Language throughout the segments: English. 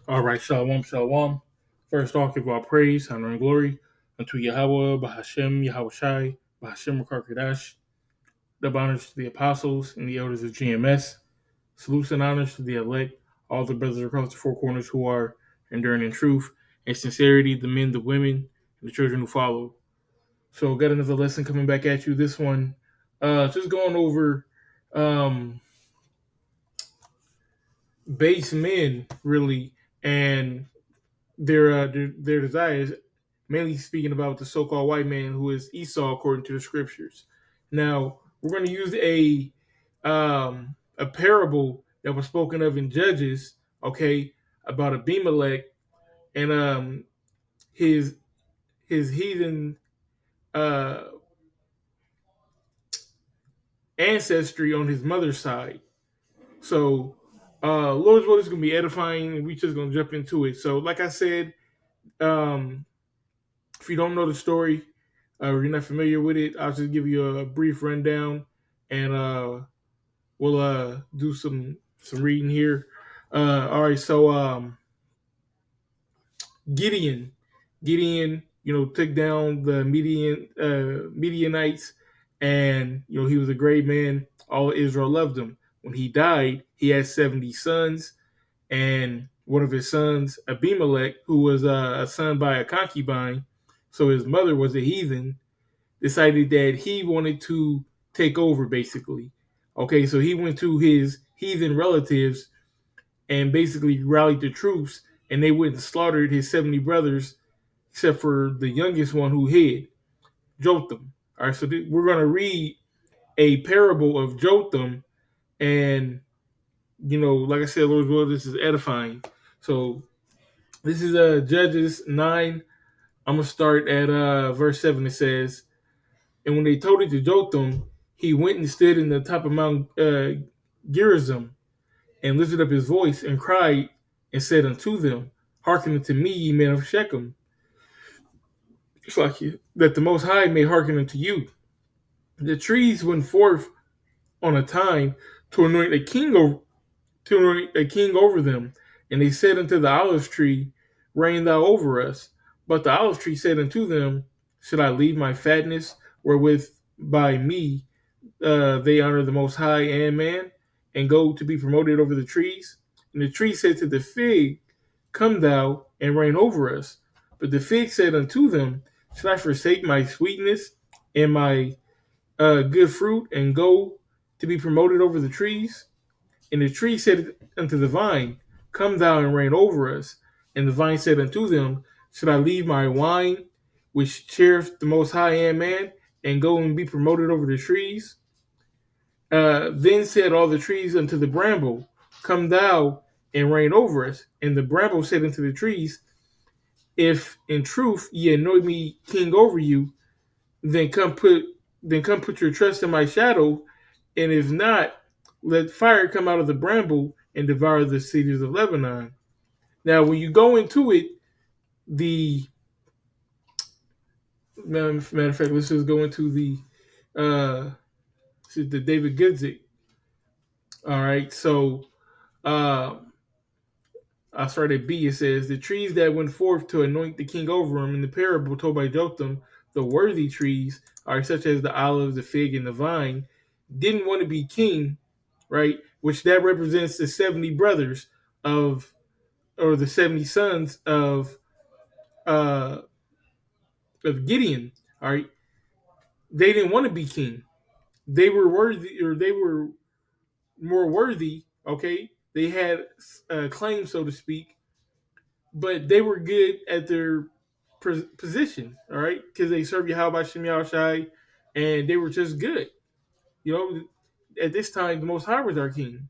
All right, shalom, shalom. First off, give all praise, honor, and glory unto Yahweh, Bahashem, Yahweh Shai, Bahashem Karkadash. Dub honors to the apostles and the elders of GMS. Salutes and honors to the elect, all the brothers across the four corners who are enduring in truth and sincerity, the men, the women, and the children who follow. So, got another lesson coming back at you. This one, just going over um, base men, really, and their desires, mainly speaking about the so-called white man who is Esau according to the scriptures. Now we're going to use a parable that was spoken of in Judges, okay, about Abimelech and his his heathen uh, ancestry on his mother's side. So Lord's word is going to be edifying, and we just going to jump into it. So, like I said, um, if you don't know the story, or you're not familiar with it, I'll just give you a brief rundown, and we'll do some reading here. All right, so Gideon, Gideon, took down the Midianites, and he was a great man. All of Israel loved him. When he died, he had 70 sons, and one of his sons, Abimelech, who was a son by a concubine, so his mother was a heathen, decided that he wanted to take over, basically. Okay, so he went to his heathen relatives and basically rallied the troops, and they went and slaughtered his 70 brothers, except for the youngest one who hid, Jotham. All right, so we're going to read a parable of Jotham, and, like I said, Lord's will, this is edifying. So this is Judges 9. I'm going to start at verse 7. It says, "And when they told it to Jotham, he went and stood in the top of Mount Gerizim, and lifted up his voice, and cried, and said unto them, Hearken unto me, ye men of Shechem, it's like that the Most High may hearken unto you. The trees went forth on a time to anoint a king over them, and they said unto the olive tree, Reign thou over us. But the olive tree said unto them, Should I leave my fatness, wherewith by me they honor the Most High and man, and go to be promoted over the trees? And the tree said to the fig, Come thou and reign over us. But the fig said unto them, Should I forsake my sweetness and my good fruit, and go to be promoted over the trees? And the tree said unto the vine, Come thou and reign over us. And the vine said unto them, Should I leave my wine, which cheereth the Most High and man, and go and be promoted over the trees? Then said all the trees unto the bramble, Come thou and reign over us. And the bramble said unto the trees, If in truth ye anoint me king over you, then come put your trust in my shadow, and if not, let fire come out of the bramble and devour the cedars of Lebanon. Now, when you go into it, the matter of fact, let's just go into uh, the David Gudzik. All right, so uh, I started at B. It says, The trees that went forth to anoint the king over him in the parable told by Jotham, the worthy trees, are such as the olive, the fig, and the vine, didn't want to be king, right? Which that represents the 70 brothers or the 70 sons uh, of Gideon, all right? They didn't want to be king. They were worthy, or they were more worthy, okay? They had a claim, so to speak, but they were good at their position, all right, because they served Yahweh Shem Shai, and they were just good. You know, at this time, the Most High was our king.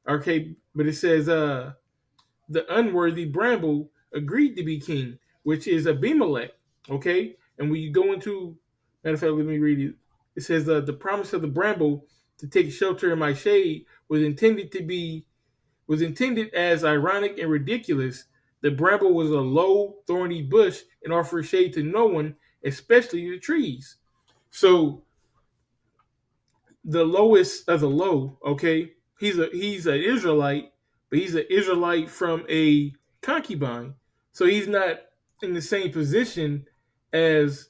Okay, but it says, the unworthy bramble agreed to be king, which is Abimelech. Okay, and when you go into, matter of fact, let me read it. It says, the promise of the bramble to take shelter in my shade was intended as ironic and ridiculous. The bramble was a low, thorny bush and offered shade to no one, especially the trees. So the lowest of the low, okay, he's an Israelite, but he's an Israelite from a concubine. So he's not in the same position as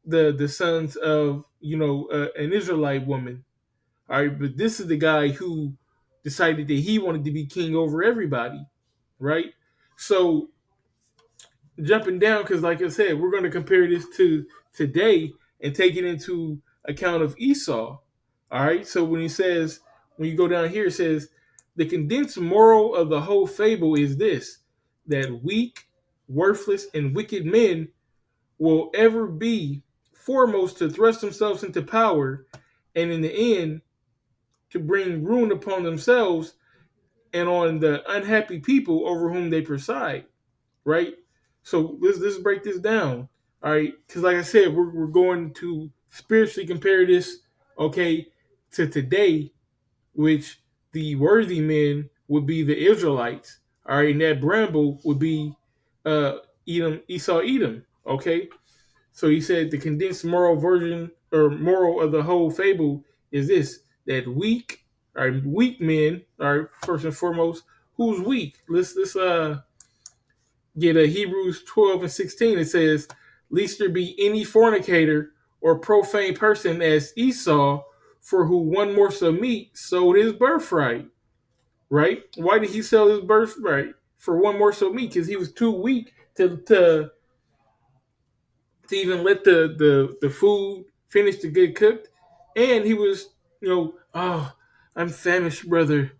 the sons of an Israelite woman. All right, but this is the guy who decided that he wanted to be king over everybody, right? So jumping down, because like I said, we're going to compare this to today and take it into account of Esau. All right, so when you go down here, it says the condensed moral of the whole fable is this: that weak, worthless, and wicked men will ever be foremost to thrust themselves into power, and in the end, to bring ruin upon themselves and on the unhappy people over whom they preside. Right? So let's break this down. All right, because like I said, we're going to spiritually compare this, okay, to today, which the worthy men would be the Israelites. All right, and that bramble would be Edom, Esau, Edom. Okay, so he said the condensed moral version or moral of the whole fable is this: that weak, all right, weak men, all right, first and foremost, who's weak? Let's get a Hebrews 12 and 16. It says, "Lest there be any fornicator or profane person as Esau, for who one morsel of meat sold his birthright." Right? Why did he sell his birthright for one morsel of meat? Because he was too weak to even let the food finish to get cooked. And he was, oh, I'm famished, brother.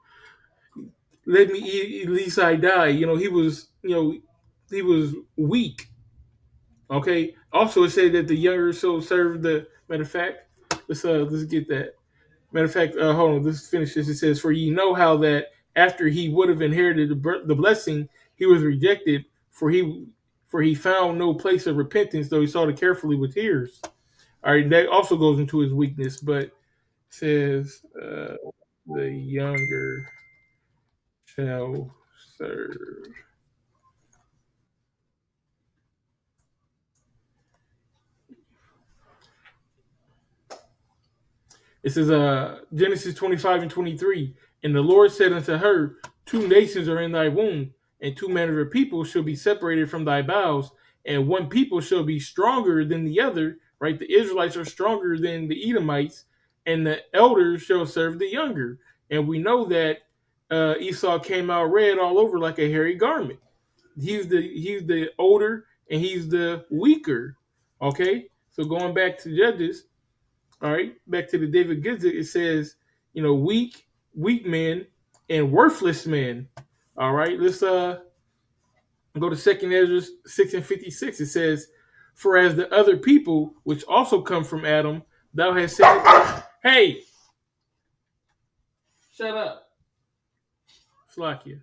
Let me eat, at least I die. He was weak. Okay. Also, it said that the younger soul served the. Matter of fact, let's get that. Matter of fact, hold on. Let's finish this. It says, "For ye know how that after he would have inherited the blessing, he was rejected, for he found no place of repentance, though he sought it carefully with tears." All right, that also goes into his weakness, but it says the younger shall serve. It says Genesis 25 and 23. And the Lord said unto her, two nations are in thy womb, and two manner of people shall be separated from thy bowels, and one people shall be stronger than the other. Right? The Israelites are stronger than the Edomites, and the elders shall serve the younger. And we know that Esau came out red all over like a hairy garment. He's the older and he's the weaker. Okay, so going back to Judges, all right, back to the David Gibbs, it says, weak men and worthless men. All right, let's go to Second Ezra 6 and 56. It says, "For as the other people which also come from Adam, thou hast said, hey, shut up, Slakia."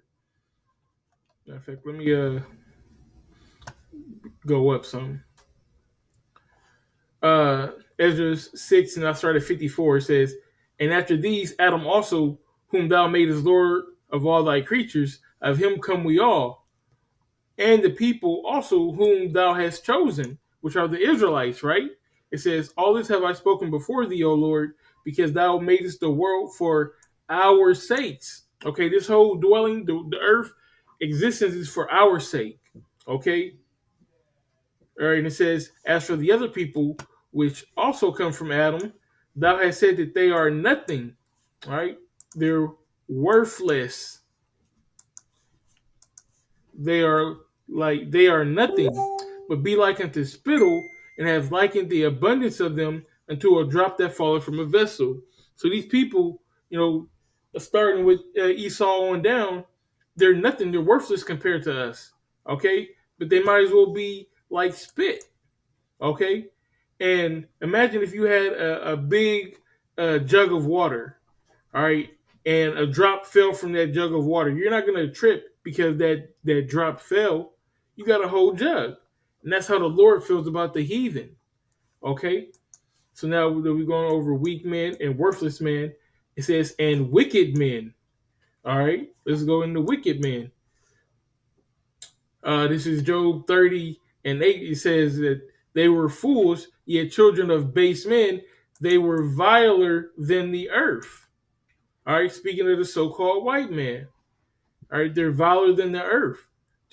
Matter of fact, let me go up some. Ezra 6, and I start at 54. It says, "And after these, Adam also, whom thou madest Lord of all thy creatures, of him come we all, and the people also whom thou hast chosen, which are the Israelites," right? It says, "All this have I spoken before thee, O Lord, because thou madest the world for our sakes." Okay, this whole dwelling, the earth existence is for our sake. Okay, all right, and it says, "As for the other people, which also come from Adam, thou hast said that they are nothing." All right, they're worthless. They are nothing, but be like unto spittle, and have likened the abundance of them unto a drop that falleth from a vessel. So these people, starting with Esau on down, they're nothing. They're worthless compared to us. Okay, but they might as well be like spit. Okay, and imagine if you had a big jug of water, all right, and a drop fell from that jug of water. You're not going to trip because that drop fell. You got a whole jug, and that's how the Lord feels about the heathen. Okay, so now we're going over weak men and worthless men. It says, "And wicked men." All right, let's go into wicked men. This is Job 30 and 8. It says that they were fools, yet children of base men. They were viler than the earth. All right, speaking of the so-called white man. All right, they're viler than the earth.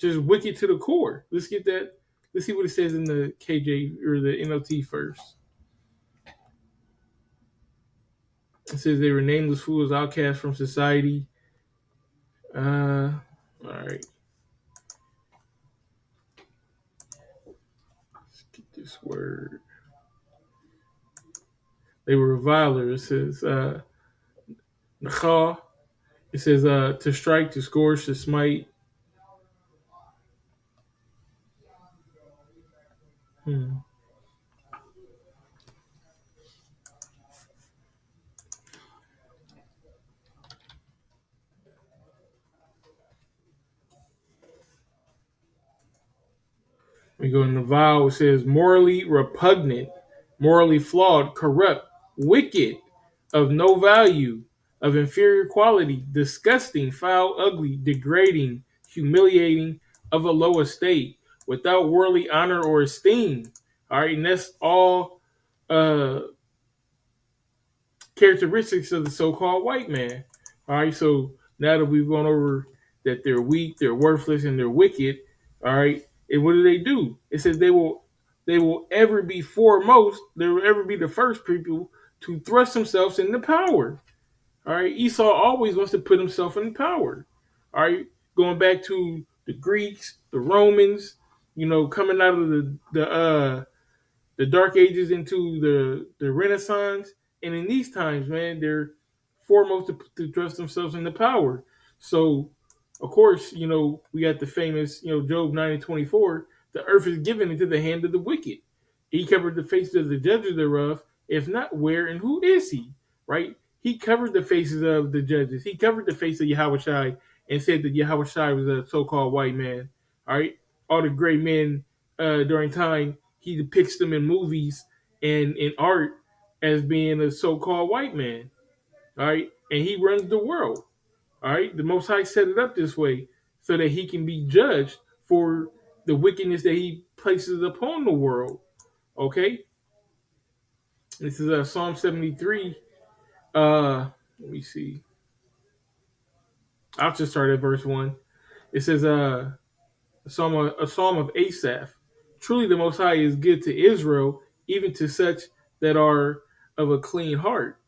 just wicked to the core. Let's get that. Let's see what it says in the KJ or the NLT first. It says they were nameless fools, outcasts from society. All right. Let's get this word. They were revilers. It says Nacha. It says to strike, to scourge, to smite. Hmm. We go in the vowel. It says morally repugnant, morally flawed, corrupt, wicked, of no value, of inferior quality, disgusting, foul, ugly, degrading, humiliating, of a low estate, without worldly honor or esteem. All right, and that's all uh, characteristics of the so-called white man. All right, so now that we've gone over that they're weak, they're worthless, and they're wicked, all right, and what do? It says they will ever be foremost, they will ever be the first people to thrust themselves into power. All right, Esau always wants to put himself in power. All right, going back to the Greeks, the Romans, coming out of the Dark Ages into the Renaissance, and in these times, man, they're foremost to thrust themselves into power. So, of course, we got the famous, Job 9:24. The earth is given into the hand of the wicked. He covered the faces of the judges thereof. If not, where and who is he? Right? He covered the faces of the judges. He covered the face of Yahushai and said that Yahushai was a so-called white man. All right, all the great men during time, he depicts them in movies and in art as being a so-called white man. All right, and he runs the world. All right, the Most High set it up this way so that he can be judged for the wickedness that he places upon the world. Okay, this is Psalm 73. Let me see. I'll just start at verse 1. It says, a psalm of Asaph. Truly, the Most High is good to Israel, even to such that are of a clean heart.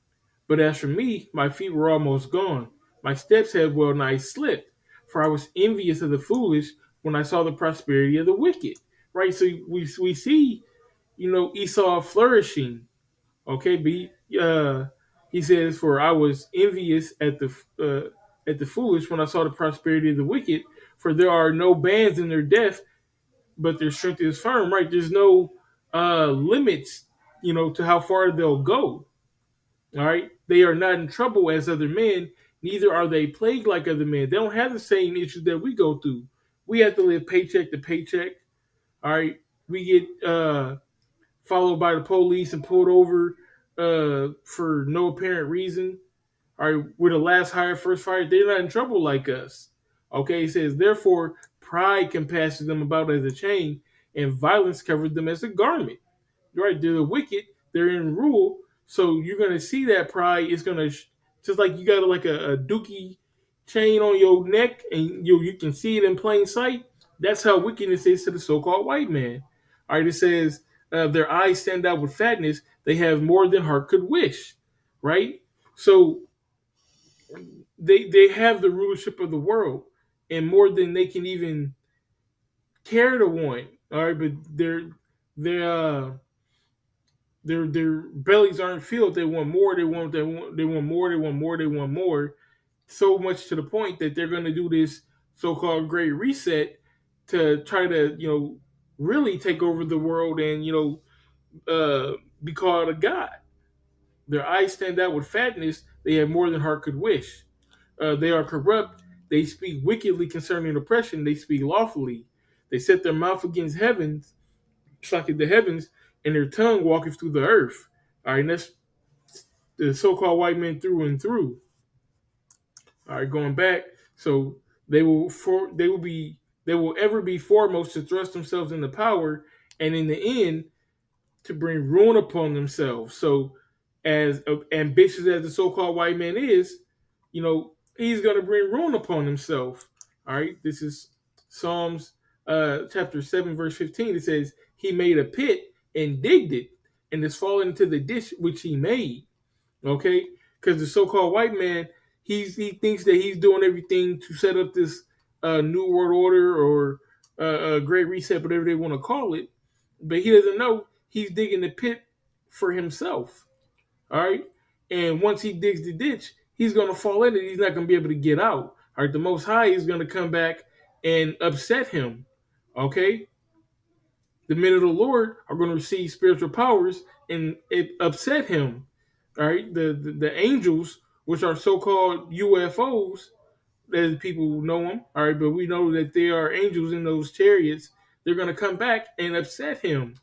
But as for me, my feet were almost gone. My steps had well nigh slipped, for I was envious of the foolish when I saw the prosperity of the wicked. Right? So we see, Esau flourishing. Okay, but he says, "For I was envious at the foolish when I saw the prosperity of the wicked. For there are no bands in their death, but their strength is firm." Right? There's no limits, to how far they'll go. All right, they are not in trouble as other men. Neither are they plagued like other men. They don't have the same issues that we go through. We have to live paycheck to paycheck. All right, we get followed by the police and pulled over for no apparent reason. All right, we're the last hired, first fired. They're not in trouble like us. Okay, it says, therefore, pride compasses them about as a chain, and violence covers them as a garment. Right, they're the wicked. They're in rule. So you're gonna see that pride is gonna just like you got like a dookie chain on your neck, and you can see it in plain sight. That's how wickedness is to the so-called white man. All right, it says their eyes stand out with fatness. They have more than heart could wish. Right, so they have the rulership of the world and more than they can even care to want. All right, but they're their bellies aren't filled. They want more. They want more. They want more. They want more. So much to the point that they're going to do this so-called great reset to try to really take over the world and be called a god. Their eyes stand out with fatness. They have more than heart could wish. They are corrupt. They speak wickedly concerning oppression. They speak lawfully. They set their mouth against heavens, like the heavens, and their tongue walketh through the earth. All right, and that's the so-called white men through and through. All right, going back, so they will ever be foremost to thrust themselves into power, and in the end, to bring ruin upon themselves. So, as ambitious as the so-called white man is, he's going to bring ruin upon himself. All right, this is Psalms chapter 7, verse 15, it says, he made a pit and digged it, and is fallen into the ditch which he made. Okay? Because the so-called white man, he thinks that he's doing everything to set up this new world order or a great reset, whatever they want to call it. But he doesn't know he's digging the pit for himself. All right. And once he digs the ditch, he's going to fall in it. He's not going to be able to get out. All right. The Most High is going to come back and upset him. Okay. The men of the Lord are going to receive spiritual powers and it upset him. All right. The angels, which are so called UFOs, as people know them. All right. But we know that there are angels in those chariots. They're going to come back and upset him.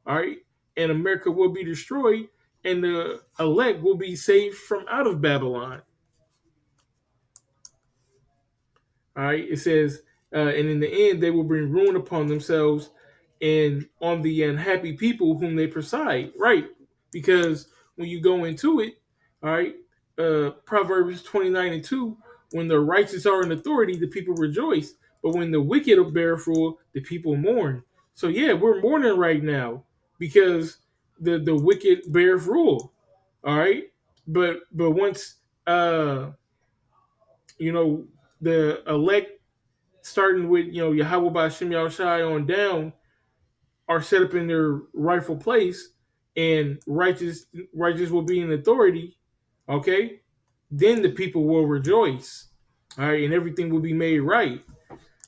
All right. And America will be destroyed and the elect will be saved from out of Babylon. All right, it says, and in the end, they will bring ruin upon themselves and on the unhappy people whom they preside. Right, because when you go into it, all right, Proverbs 29:2, when the righteous are in authority, the people rejoice. But when the wicked bear rule, the people mourn. So yeah, we're mourning right now because the wicked bear rule. All right, but once you know the elect starting with Yahweh Ba'Shem Yahushai on down, are set up in their rightful place, and righteous will be in authority. Okay, then the people will rejoice. All right, and everything will be made right.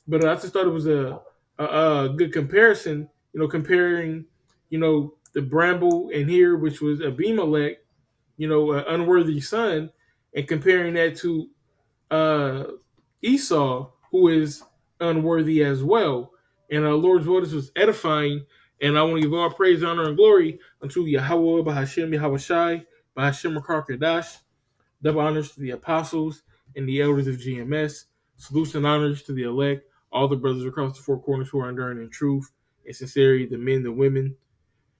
But I just thought it was a good comparison. Comparing the bramble and here, which was Abimelech, an unworthy son, and comparing that to uh, Esau, who is unworthy as well. And our Lord's word was edifying. And I want to give all praise, honor, and glory unto Yahweh, Bahashem, Yahushai, Bahashem, Kadash. Double honors to the apostles and the elders of GMS. Salutes and honors to the elect, all the brothers across the four corners who are enduring in truth and sincerity, the men, the women,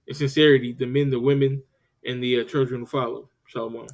and the men, the women, and the children who follow. Shalom.